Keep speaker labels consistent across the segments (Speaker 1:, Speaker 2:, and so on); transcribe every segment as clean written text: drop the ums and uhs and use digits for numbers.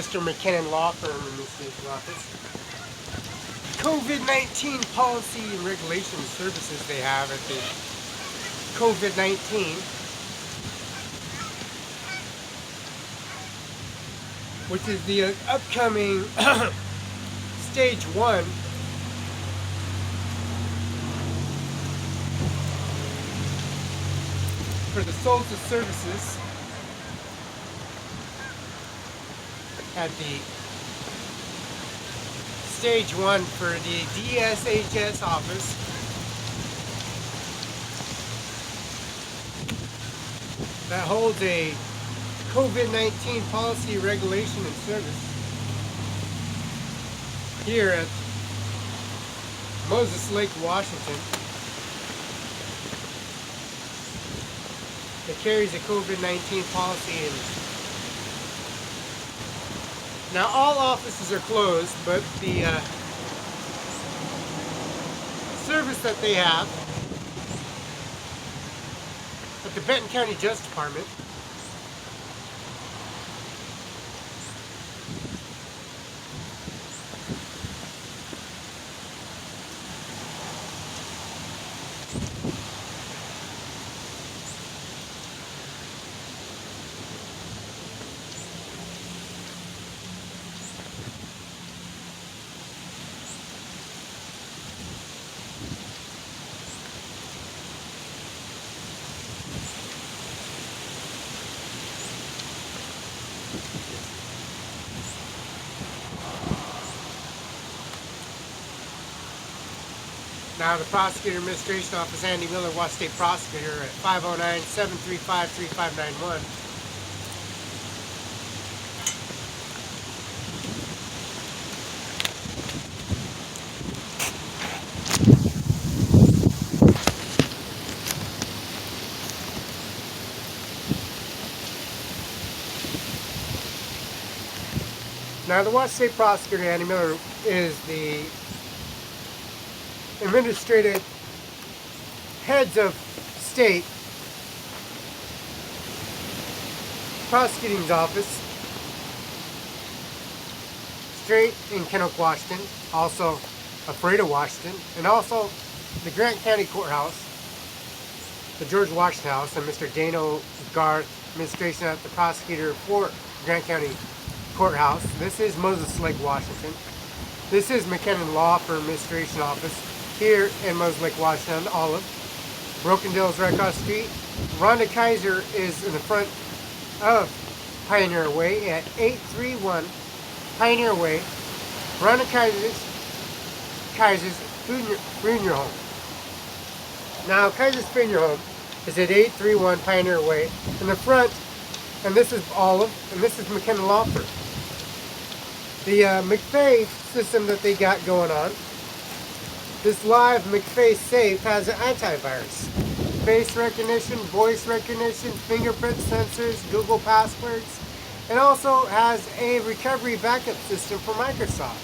Speaker 1: Mr. McKinnon Law Firm in this station office. COVID-19 policy and regulation services they have at the COVID-19, which is the upcoming stage 1 for the social services at the stage 1 for the DSHS office. That holds a COVID-19 policy, regulation, and service here at Moses Lake, Washington. It carries a COVID-19 policy, and now all offices are closed, but the service that they have at the Benton County Justice Department now the Prosecutor Administration Office, Andy Miller, Washington State Prosecutor at 509-735-3591. Now the Washington State Prosecutor, Andy Miller, is the administrative heads of state prosecuting's office straight in Kennewick, Washington, also Ephrata, Washington, and also the Grant County Courthouse, the George Washington House, and Mr. Dano Garth, administration at the prosecutor for Grant County Courthouse. This is Moses Lake, Washington. This is McKinnon Law Firm Administration Office here in Moses Lake, Washington, Olive. Broken Dale is right across the street. Rhonda Kaiser is in the front of Pioneer Way at 831 Pioneer Way. Rhonda Kaiser's Funeral Home. Now, Kaiser's Funeral Home is at 831 Pioneer Way. In the front, and this is Olive, and this is McKinnon Law Firm. The McFay system that they got going on, this live McFay Safe, has an antivirus. Face recognition, voice recognition, fingerprint sensors, Google passwords, and also has a recovery backup system for Microsoft.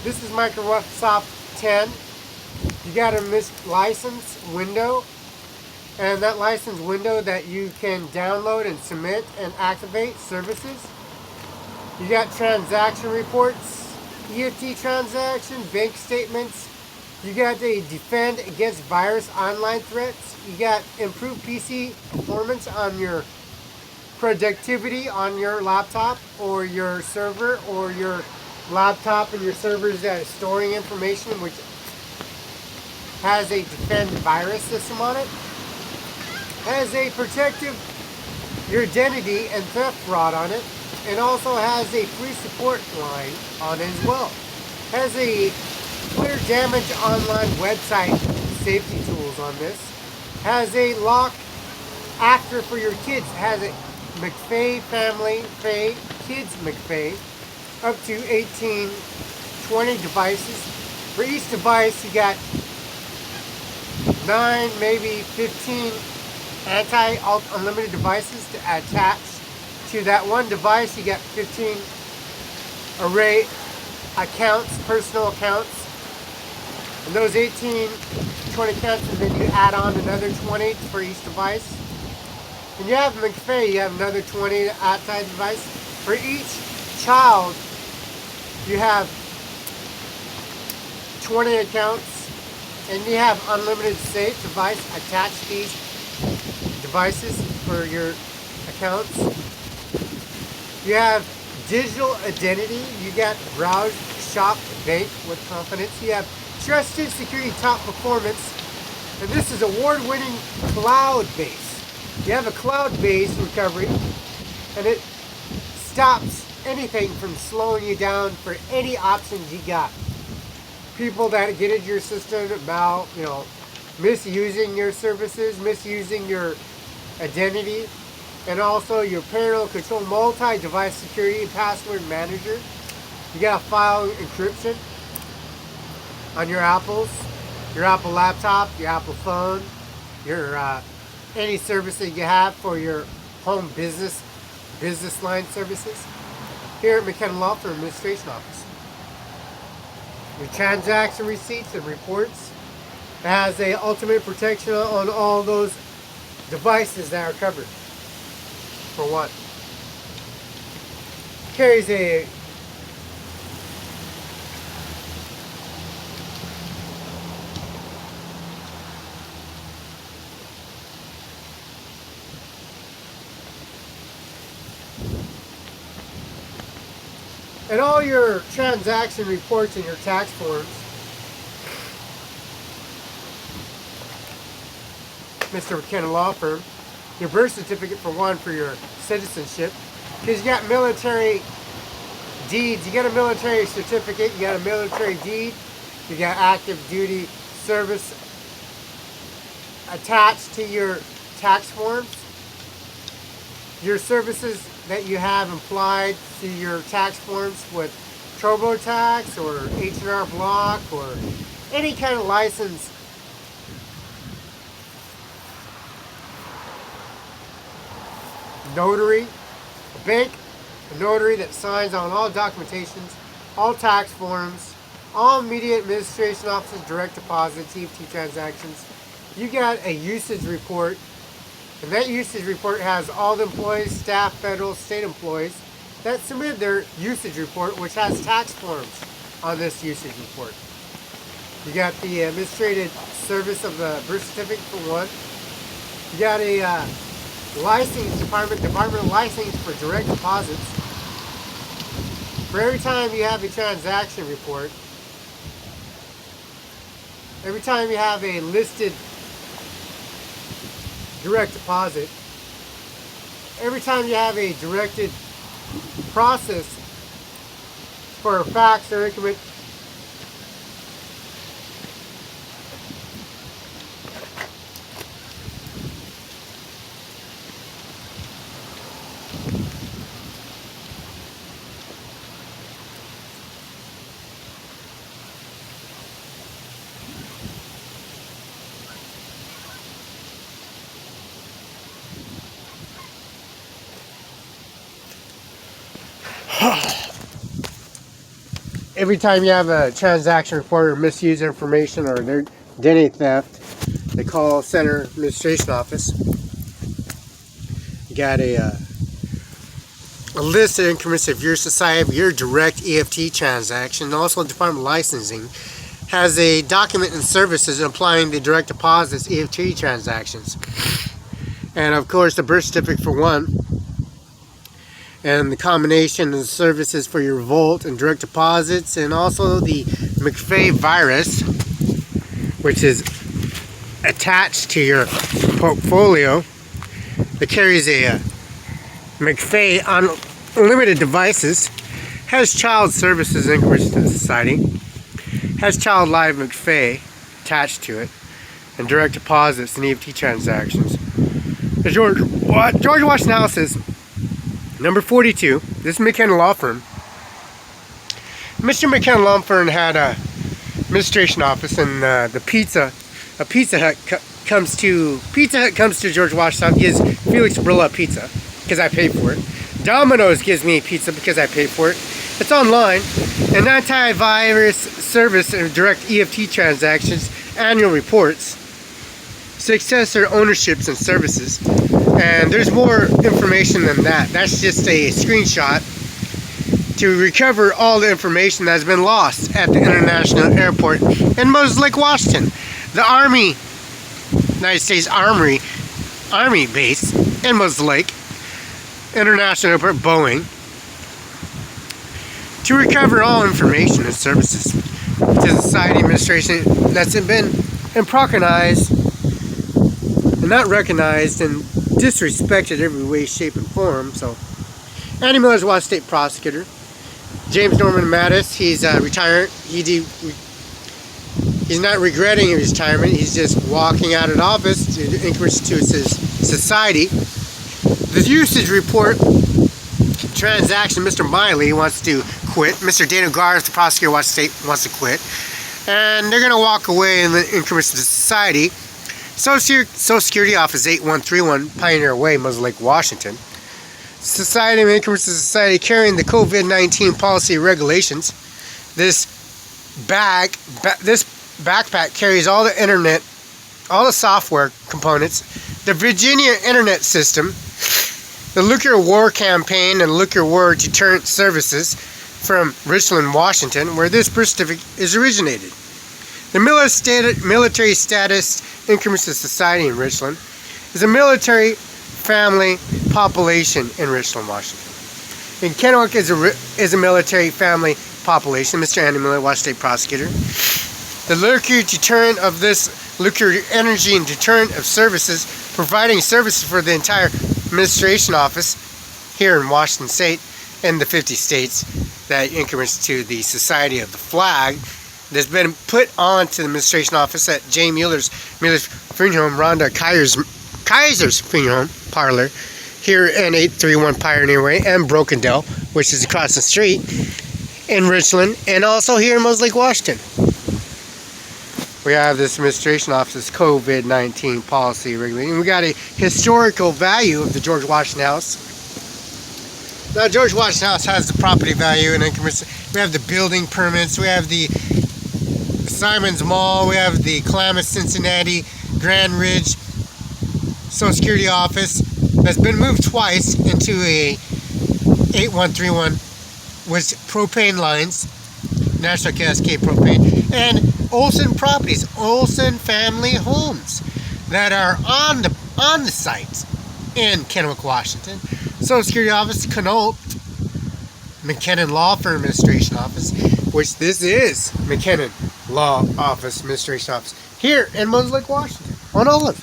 Speaker 1: This is Microsoft 10. You got a license window, and that license window that you can download and submit and activate services. You got transaction reports, EFT transaction, bank statements. You got a defend against virus online threats. You got improved PC performance on your productivity on your laptop or your server, or your laptop and your servers that are storing information, which has a defend virus system on it. Has a protective your identity and theft fraud on it. And also has a free support line on it as well. Has a clear damage online website safety tools on this. Has a lock after for your kids. Has a McFay Family Fay Kids McFay up to 20 devices. For each device you got 9, maybe 15 unlimited devices to attach. To that one device, you got 15 array accounts, personal accounts, and those 20 accounts, and then you add on another 20 for each device. When you have McFay, you have another 20 outside device. For each child, you have 20 accounts, and you have unlimited safe device attached to these devices for your accounts. You have digital identity. You got browse, shop, bank with confidence. You have trusted security, top performance, and this is award-winning cloud base. You have a cloud-based recovery, and it stops anything from slowing you down for any options you got. People that get into your system about, misusing your services, misusing your identity, and also your parallel control, multi-device security and password manager. You got file encryption on your Apple laptop, your Apple phone, your any service that you have for your home business line services. Here at McKenna Law Firm Administration Office. Your transaction receipts and reports. It has a ultimate protection on all those devices that are covered. For one, carries a and all your transaction reports and your tax forms, Mr. McKenna Law Firm. Your birth certificate, for one, for your citizenship, because you got military deeds. You got a military certificate, you got a military deed, you got active duty service attached to your tax forms. Your services that you have applied to your tax forms with TurboTax or H&R Block or any kind of license. Notary, a bank, a notary that signs on all documentations, all tax forms, all media administration offices, direct deposits, EFT transactions. You got a usage report, and that usage report has all the employees, staff, federal, state employees that submitted their usage report, which has tax forms on this usage report. You got the administrative service of the birth certificate for one. You got a license department of license for direct deposits. For every time you have a transaction report, every time you have a listed direct deposit, every time you have a directed process for a fax or increment, every time you have a transaction report or misuse information or identity theft, they call Center Administration Office. You got a list of increments of your society, of your direct EFT transaction. Also, Department of Licensing has a document and services applying the direct deposits EFT transactions. And of course, the birth certificate for one, and the combination of services for your Volt and direct deposits, and also the McAfee virus, which is attached to your portfolio, that carries a McAfee unlimited devices, has child services increments to the society, has Child Live McAfee attached to it, and direct deposits and EFT transactions. The George Watch Analysis, number 42. This is McKenna Law Firm. Mr. McKenna Law Firm had a administration office, and Pizza Hut comes to George Washington, gives Felix Brilla pizza because I paid for it. Domino's gives me pizza because I paid for it. It's online. An antivirus service and direct EFT transactions, annual reports, successor ownerships and services. And there's more information than that. That's just a screenshot to recover all the information that has been lost at the International Airport in Moses Lake, Washington. The Army, United States Army base in Moses Lake International Airport, Boeing, to recover all information and services to the Society Administration that's been improcanized and not recognized and disrespected every way, shape, and form. So, Andy Miller's Washington State Prosecutor. James Norman Mattis, he's retired. He's not regretting his retirement. He's just walking out of office to increase to his society. The usage report transaction, Mr. Miley wants to quit. Mr. Dana Garth, the prosecutor, wants to quit. And they're going to walk away in the increments of the society. Social Security Office 8131, Pioneer Way, Moses Lake, Washington. Society of Increments of Society carrying the COVID-19 policy regulations. This backpack carries all the internet, all the software components, the Virginia Internet System, the Nuclear War Campaign and Nuclear War Deterrent Services from Richland, Washington, where this birth certificate is originated. The military status increments of society in Richland is a military family population in Richland, Washington. And Kennewick is a military family population. Mr. Andy Miller, Washington State Prosecutor. The nuclear deterrent of this nuclear energy and deterrent of services, providing services for the entire administration office here in Washington State and the 50 states that increments to the Society of the Flag that's been put on to the administration office at Jay Mueller's Funeral Home, Rhonda Kaiser's Funeral Home Parlor here in 831 Pioneer Way and Brokendale, which is across the street in Richland, and also here in Moses Lake, Washington. We have this administration office's COVID-19 policy regulating. We got a historical value of the George Washington House. Now, George Washington House has the property value and increments. We have the building permits. We have the Simons Mall. We have the Klamath, Cincinnati, Grand Ridge Social Security office that's been moved twice into a 8131 with propane lines, National Cascade Propane, and Olson Properties, Olson Family Homes that are on the site in Kennewick, Washington. Social Security Office, Connaught, McKinnon Law Firm Administration Office, which this is McKinnon Law Office Administration Office here in Moses Lake, Washington, on Olive,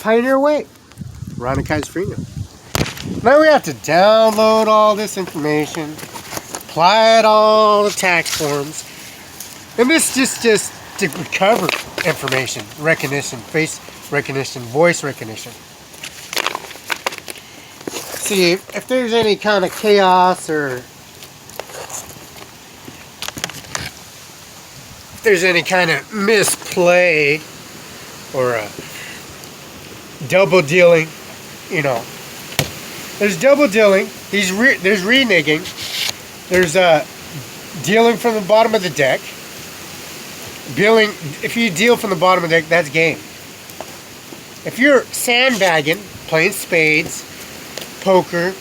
Speaker 1: Pioneer Way, Rhonda Kaiser Freedom. Now we have to download all this information, apply it all the tax forms, and this just to recover information, recognition, face recognition, voice recognition. See, if there's any kind of chaos or if there's any kind of misplay or a double dealing, you know, there's double dealing, there's reneging, there's dealing from the bottom of the deck. Dealing, if you deal from the bottom of the deck, that's game. If you're sandbagging, playing spades, poker,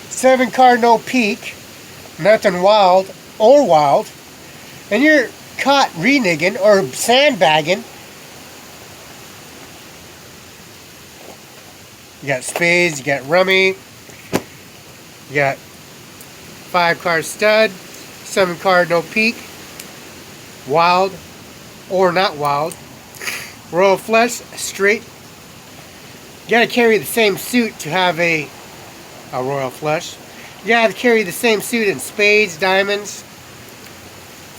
Speaker 1: 7-card no peak, nothing wild, and you're caught reneging or sandbagging, you got spades, you got rummy, you got 5-card stud, 7-card no peak, wild or not wild, royal flush, straight. You gotta carry the same suit to have a royal flush. You gotta carry the same suit in spades, diamonds,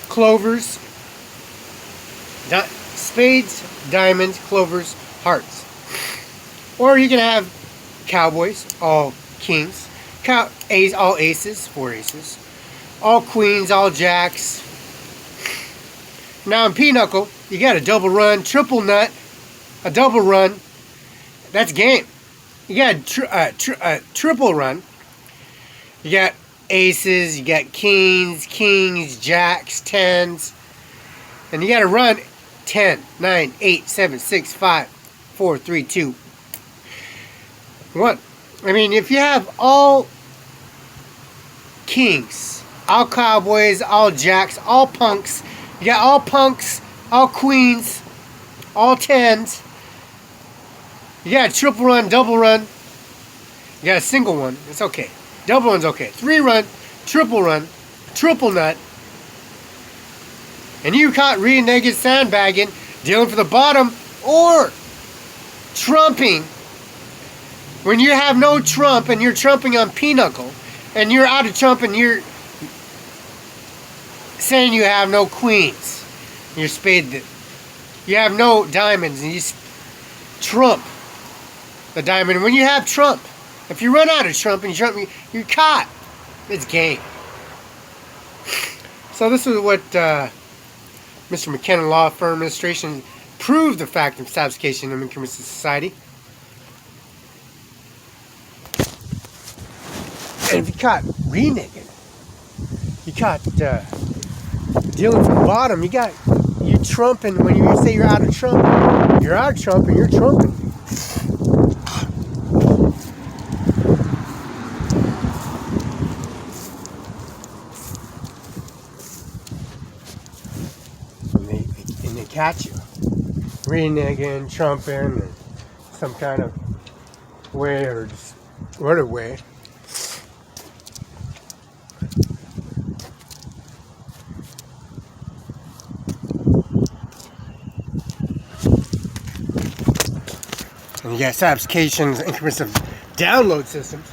Speaker 1: clovers, spades, diamonds, clovers, hearts. Or you can have cowboys, all kings, all aces, 4 aces, all queens, all jacks. Now in pinochle, you got a double run, triple nut, a double run. That's game. You got a triple run. You got aces, you got kings, jacks, 10s. And you got to run 10, 9, 8, 7, 6, 5, 4, 3, 2, 1. I mean, if you have all kings, all cowboys, all jacks, all punks. You got all punks, all queens, all tens. You got a triple run, double run. You got a single one. It's okay. Double run's okay. 3-run, triple nut. And you caught reneged sandbagging, dealing for the bottom, or trumping. When you have no trump and you're trumping on pinochle, and you're out of trump and you're saying you have no queens, you're spade. You have no diamonds, and you trump the diamond. When you have trump, if you run out of trump and you trump, you're caught. It's game. So this is what Mr. McKenna Law Firm Administration proved the fact of sophistication in the Commercial Society. And if you caught reneging, you caught dealing from the bottom, you trumping. When you say you're out of trump and you're trumping. And they catch you reneging, trumping, and some kind of way, or just what a way. And you got applications, increments of download systems.